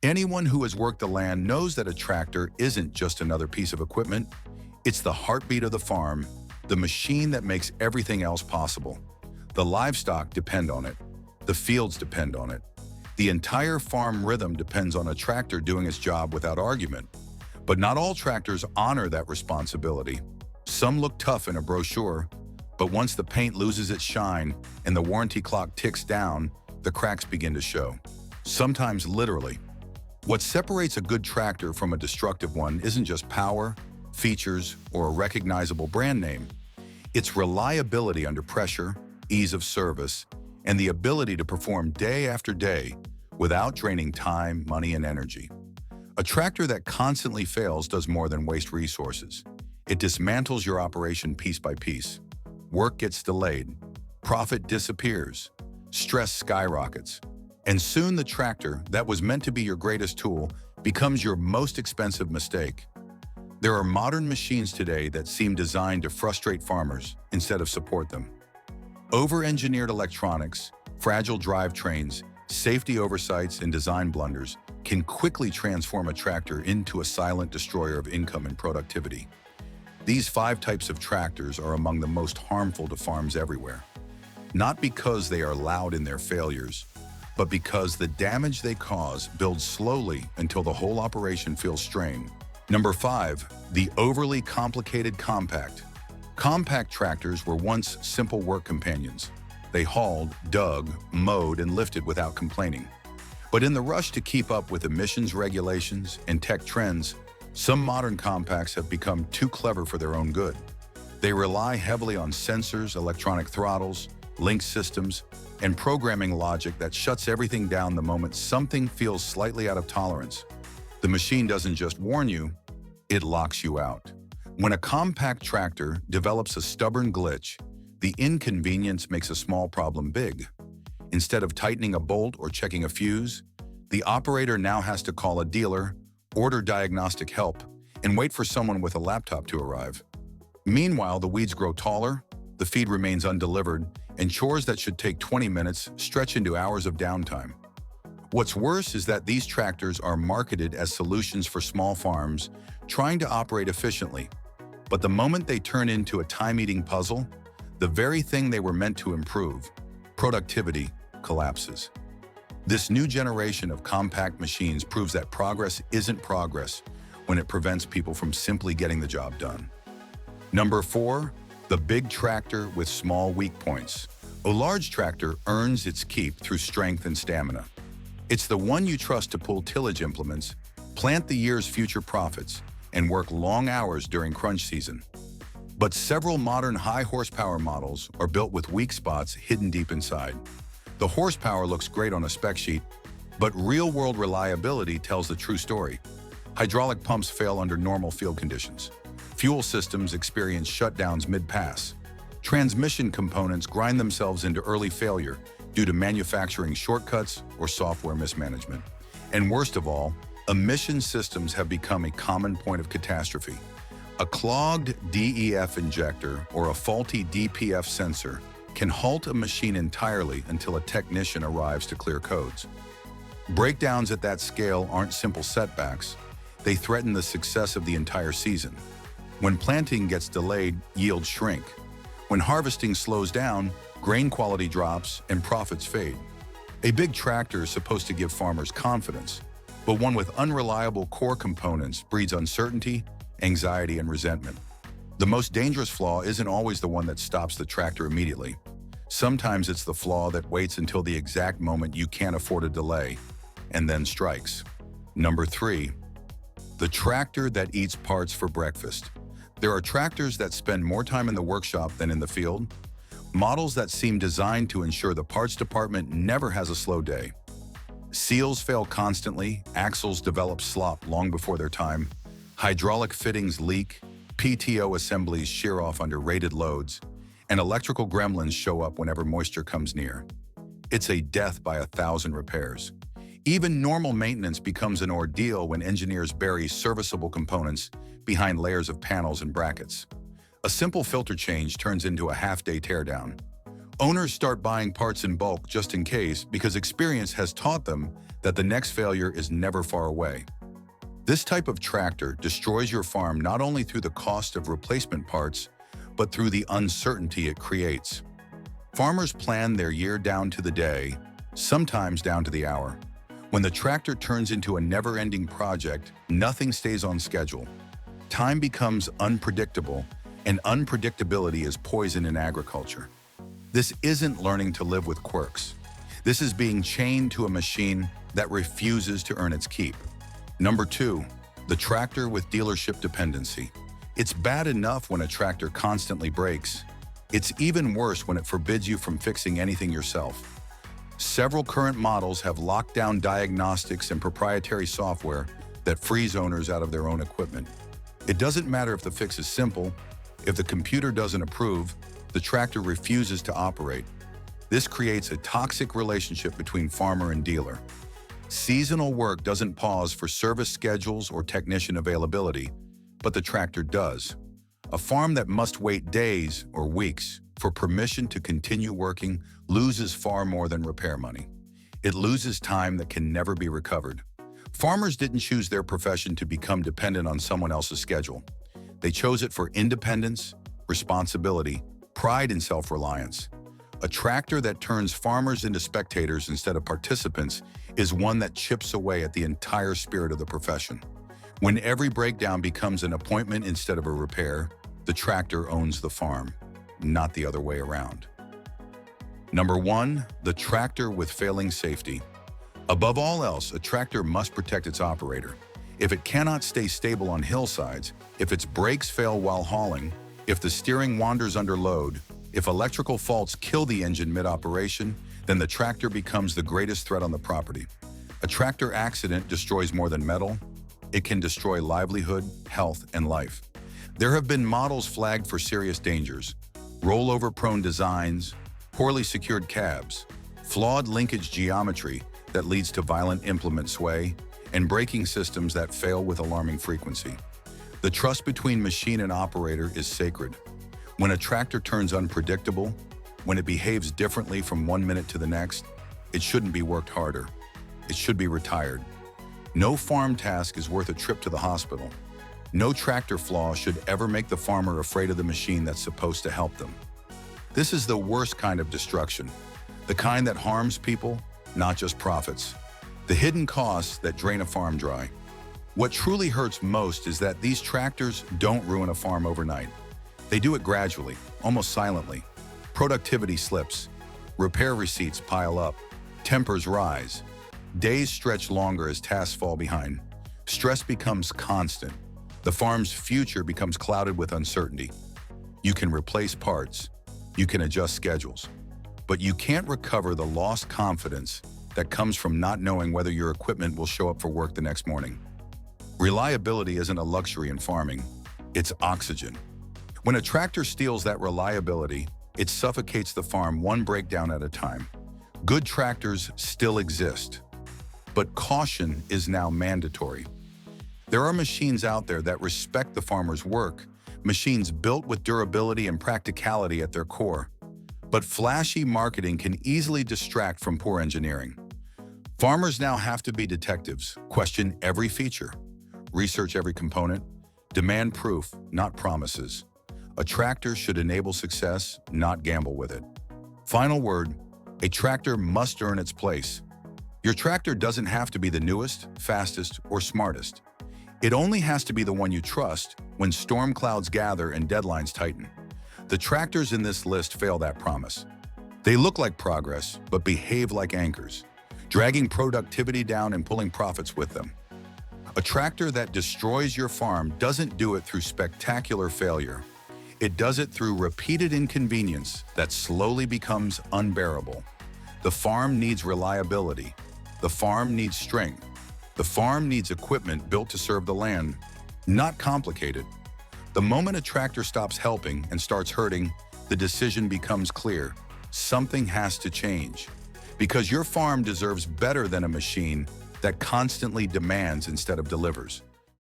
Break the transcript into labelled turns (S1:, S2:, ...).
S1: Anyone who has worked the land knows that a tractor isn't just another piece of equipment. It's the heartbeat of the farm, the machine that makes everything else possible. The livestock depend on it. The fields depend on it. The entire farm rhythm depends on a tractor doing its job without argument. But not all tractors honor that responsibility. Some look tough in a brochure, but once the paint loses its shine and the warranty clock ticks down, the cracks begin to show. Sometimes literally. What separates a good tractor from a destructive one isn't just power, features, or a recognizable brand name. It's reliability under pressure, ease of service, and the ability to perform day after day without draining time, money, and energy. A tractor that constantly fails does more than waste resources. It dismantles your operation piece by piece. Work gets delayed, profit disappears, stress skyrockets, and soon the tractor that was meant to be your greatest tool becomes your most expensive mistake. There are modern machines today that seem designed to frustrate farmers instead of support them. Over-engineered electronics, fragile drivetrains, safety oversights, and design blunders can quickly transform a tractor into a silent destroyer of income and productivity. These 5 types of tractors are among the most harmful to farms everywhere. Not because they are loud in their failures, but because the damage they cause builds slowly until the whole operation feels strained. Number 5, the overly complicated compact. Compact tractors were once simple work companions. They hauled, dug, mowed, and lifted without complaining. But in the rush to keep up with emissions regulations and tech trends, some modern compacts have become too clever for their own good. They rely heavily on sensors, electronic throttles, link systems, and programming logic that shuts everything down the moment something feels slightly out of tolerance. The machine doesn't just warn you, it locks you out. When a compact tractor develops a stubborn glitch, the inconvenience makes a small problem big. Instead of tightening a bolt or checking a fuse, the operator now has to call a dealer, order diagnostic help, and wait for someone with a laptop to arrive. Meanwhile, the weeds grow taller, the feed remains undelivered, and chores that should take 20 minutes stretch into hours of downtime. What's worse is that these tractors are marketed as solutions for small farms trying to operate efficiently. But the moment they turn into a time-eating puzzle, the very thing they were meant to improve, productivity, collapses. This new generation of compact machines proves that progress isn't progress when it prevents people from simply getting the job done. Number 4, the big tractor with small weak points. A large tractor earns its keep through strength and stamina. It's the one you trust to pull tillage implements, plant the year's future profits, and work long hours during crunch season. But several modern high-horsepower models are built with weak spots hidden deep inside. The horsepower looks great on a spec sheet, but real-world reliability tells the true story. Hydraulic pumps fail under normal field conditions. Fuel systems experience shutdowns mid-pass. Transmission components grind themselves into early failure due to manufacturing shortcuts or software mismanagement. And worst of all, emission systems have become a common point of catastrophe. A clogged DEF injector or a faulty DPF sensor can halt a machine entirely until a technician arrives to clear codes. Breakdowns at that scale aren't simple setbacks. They threaten the success of the entire season. When planting gets delayed, yields shrink. When harvesting slows down, grain quality drops and profits fade. A big tractor is supposed to give farmers confidence, but one with unreliable core components breeds uncertainty, anxiety, and resentment. The most dangerous flaw isn't always the one that stops the tractor immediately. Sometimes it's the flaw that waits until the exact moment you can't afford a delay, and then strikes. Number 3, the tractor that eats parts for breakfast. There are tractors that spend more time in the workshop than in the field, models that seem designed to ensure the parts department never has a slow day. Seals fail constantly, axles develop slop long before their time, hydraulic fittings leak, PTO assemblies shear off under rated loads, and electrical gremlins show up whenever moisture comes near. It's a death by 1,000 repairs. Even normal maintenance becomes an ordeal when engineers bury serviceable components behind layers of panels and brackets. A simple filter change turns into a half-day teardown. Owners start buying parts in bulk just in case because experience has taught them that the next failure is never far away. This type of tractor destroys your farm not only through the cost of replacement parts, but through the uncertainty it creates. Farmers plan their year down to the day, sometimes down to the hour. When the tractor turns into a never-ending project, nothing stays on schedule. Time becomes unpredictable, and unpredictability is poison in agriculture. This isn't learning to live with quirks. This is being chained to a machine that refuses to earn its keep. Number 2, the tractor with dealership dependency. It's bad enough when a tractor constantly breaks. It's even worse when it forbids you from fixing anything yourself. Several current models have locked-down diagnostics and proprietary software that frees owners out of their own equipment. It doesn't matter if the fix is simple. If the computer doesn't approve, the tractor refuses to operate. This creates a toxic relationship between farmer and dealer. Seasonal work doesn't pause for service schedules or technician availability, but the tractor does. A farm that must wait days or weeks for permission to continue working loses far more than repair money. It loses time that can never be recovered. Farmers didn't choose their profession to become dependent on someone else's schedule. They chose it for independence, responsibility, pride, and self-reliance. A tractor that turns farmers into spectators instead of participants is one that chips away at the entire spirit of the profession. When every breakdown becomes an appointment instead of a repair, the tractor owns the farm, not the other way around. Number 1, the tractor with failing safety. Above all else, a tractor must protect its operator. If it cannot stay stable on hillsides, if its brakes fail while hauling, if the steering wanders under load, if electrical faults kill the engine mid-operation, then the tractor becomes the greatest threat on the property. A tractor accident destroys more than metal. It can destroy livelihood, health, and life. There have been models flagged for serious dangers: rollover-prone designs, poorly secured cabs, flawed linkage geometry that leads to violent implement sway, and braking systems that fail with alarming frequency. The trust between machine and operator is sacred. When a tractor turns unpredictable, when it behaves differently from one minute to the next, it shouldn't be worked harder. It should be retired. No farm task is worth a trip to the hospital. No tractor flaw should ever make the farmer afraid of the machine that's supposed to help them. This is the worst kind of destruction, the kind that harms people, not just profits. The hidden costs that drain a farm dry. What truly hurts most is that these tractors don't ruin a farm overnight. They do it gradually, almost silently. Productivity slips. Repair receipts pile up. Tempers rise. Days stretch longer as tasks fall behind. Stress becomes constant. The farm's future becomes clouded with uncertainty. You can replace parts. You can adjust schedules. But you can't recover the lost confidence that comes from not knowing whether your equipment will show up for work the next morning. Reliability isn't a luxury in farming. It's oxygen. When a tractor steals that reliability, it suffocates the farm one breakdown at a time. Good tractors still exist, but caution is now mandatory. There are machines out there that respect the farmer's work, machines built with durability and practicality at their core. But flashy marketing can easily distract from poor engineering. Farmers now have to be detectives, question every feature, research every component, demand proof, not promises. A tractor should enable success, not gamble with it. Final word, a tractor must earn its place. Your tractor doesn't have to be the newest, fastest, or smartest. It only has to be the one you trust when storm clouds gather and deadlines tighten. The tractors in this list fail that promise. They look like progress, but behave like anchors, dragging productivity down and pulling profits with them. A tractor that destroys your farm doesn't do it through spectacular failure. It does it through repeated inconvenience that slowly becomes unbearable. The farm needs reliability. The farm needs strength. The farm needs equipment built to serve the land, not complicated. The moment a tractor stops helping and starts hurting, the decision becomes clear. Something has to change. Because your farm deserves better than a machine that constantly demands instead of delivers.